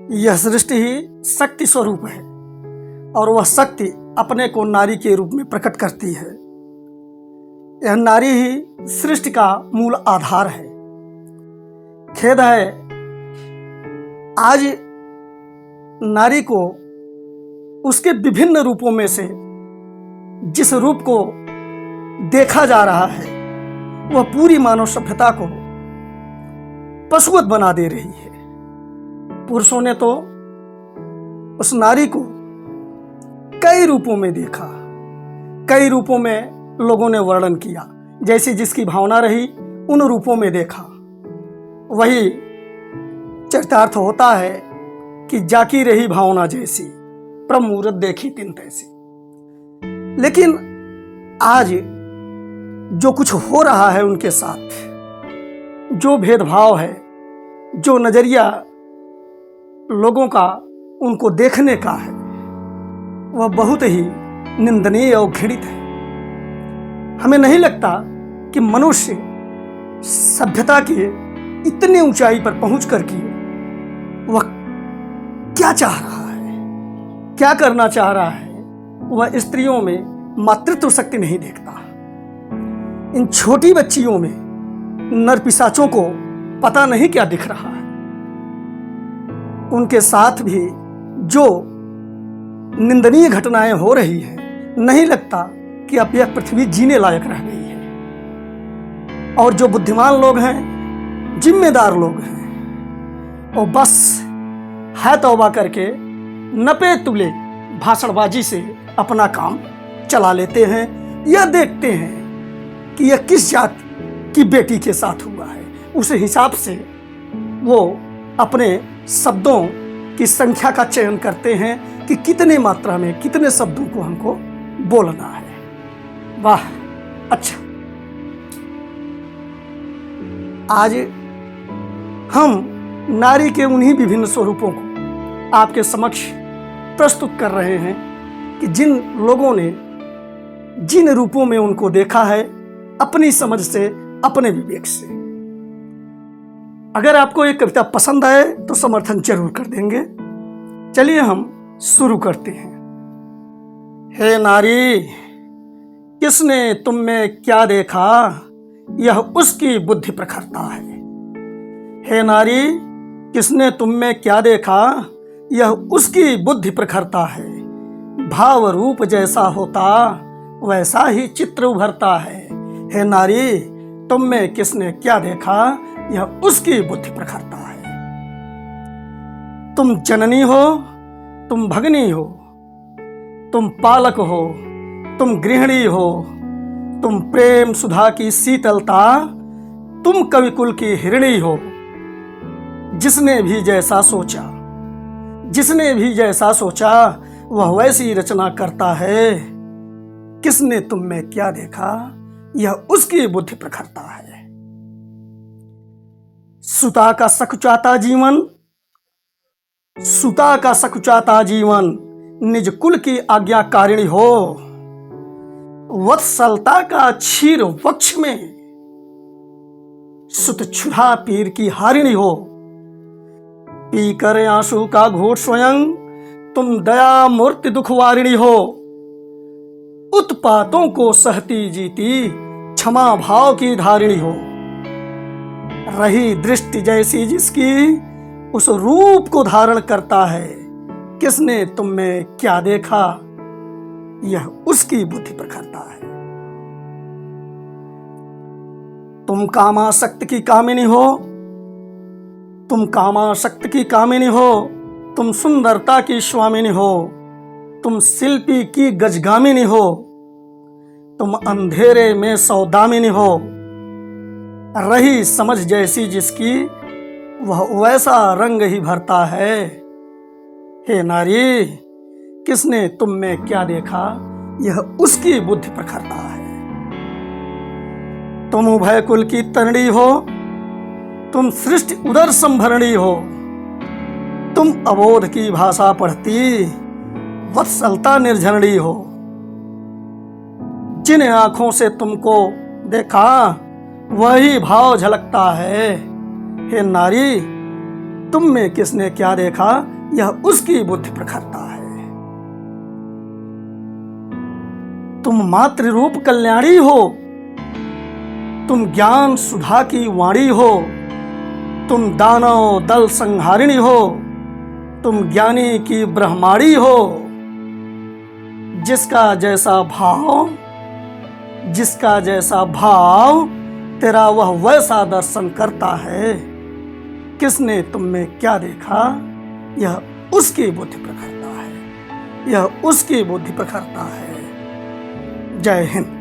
यह सृष्टि ही शक्ति स्वरूप है और वह शक्ति अपने को नारी के रूप में प्रकट करती है। यह नारी ही सृष्टि का मूल आधार है। खेद है आज नारी को उसके विभिन्न रूपों में से जिस रूप को देखा जा रहा है वह पूरी मानव सभ्यता को पशुवत बना दे रही है। पुरुषों ने तो उस नारी को कई रूपों में देखा, कई रूपों में लोगों ने वर्णन किया, जैसी जिसकी भावना रही उन रूपों में देखा। वही चरितार्थ होता है कि जाकी रही भावना जैसी, प्रमुहूर्त देखी तिन तैसी। लेकिन आज जो कुछ हो रहा है उनके साथ, जो भेदभाव है, जो नजरिया लोगों का उनको देखने का है, वह बहुत ही निंदनीय और घृणित है। हमें नहीं लगता कि मनुष्य सभ्यता की इतनी ऊंचाई पर पहुंच कर के वह क्या चाह रहा है, क्या करना चाह रहा है। वह स्त्रियों में मातृत्व शक्ति नहीं देखता। इन छोटी बच्चियों में नर पिशाचों को पता नहीं क्या दिख रहा है। उनके साथ भी जो निंदनीय घटनाएं हो रही हैं, नहीं लगता कि अब यह पृथ्वी जीने लायक रह गई है। और जो बुद्धिमान लोग हैं, जिम्मेदार लोग हैं, वो बस है तौबा करके नपे तुले भाषणबाजी से अपना काम चला लेते हैं। यह देखते हैं कि यह किस जात की बेटी के साथ हुआ है, उस हिसाब से वो अपने शब्दों की संख्या का चयन करते हैं कि कितने मात्रा में कितने शब्दों को हमको बोलना है। वाह, अच्छा। आज हम नारी के उन्हीं विभिन्न स्वरूपों को आपके समक्ष प्रस्तुत कर रहे हैं कि जिन लोगों ने जिन रूपों में उनको देखा है, अपनी समझ से, अपने विवेक से। अगर आपको ये कविता पसंद आए तो समर्थन जरूर कर देंगे। चलिए हम शुरू करते हैं। हे नारी, किसने तुम में क्या देखा, यह उसकी बुद्धि प्रखरता है। हे नारी, किसने तुम में क्या देखा, यह उसकी बुद्धि प्रखरता है। भाव रूप जैसा होता वैसा ही चित्र उभरता है। हे नारी, तुम में किसने क्या देखा, यह उसकी बुद्धि प्रखरता है। तुम जननी हो, तुम भगनी हो, तुम पालक हो, तुम गृहिणी हो, तुम प्रेम सुधा की शीतलता, तुम कविकुल की हिरणी हो। जिसने भी जैसा सोचा, जिसने भी जैसा सोचा, वह वैसी रचना करता है। किसने तुम में क्या देखा, यह उसकी बुद्धि प्रखरता है। सुता का सकुचाता जीवन, सुता का सकुचाता जीवन, निज कुल की आज्ञाकारिणी हो। वत्सलता का क्षीर वक्ष में, सुत क्षुधा पीर की हारिणी हो। पी कर आंसू का घूंट स्वयं, तुम दया मूर्ति दुखवारिणी हो। उत्पातों को सहती जीती, क्षमा भाव की धारिणी हो। रही दृष्टि जैसी जिसकी, उस रूप को धारण करता है। किसने तुम में क्या देखा, यह उसकी बुद्धि प्रखरता है। तुम कामासक्त की कामिनी हो, तुम कामासक्त की कामिनी हो, तुम सुंदरता की स्वामिनी हो, तुम शिल्पी की गजगामिनी हो, तुम अंधेरे में सौदामिनी हो। रही समझ जैसी जिसकी, वह वैसा रंग ही भरता है। हे नारी, किसने तुम में क्या देखा, यह उसकी बुद्धि प्रखरता है। तुम उभय कुल की तरणि हो, तुम सृष्टि उदर संभरणी हो। तुम अबोध की भाषा पढ़ती, वत्सलता निर्झरणी हो। जिन आंखों से तुमको देखा, वही भाव झलकता है। हे नारी, तुम में किसने क्या देखा, यह उसकी बुद्धि प्रखरता है। तुम मातृरूप कल्याणी हो, तुम ज्ञान सुधा की वाणी हो, तुम दानव दल संहारिणी हो, तुम ज्ञानी की ब्रह्माणी हो। जिसका जैसा भाव तेरा वह वैसा दर्शन करता है। किसने तुम में क्या देखा, यह उसकी बुद्धि प्रखरता है, यह उसकी बुद्धि प्रखरता है। जय हिंद।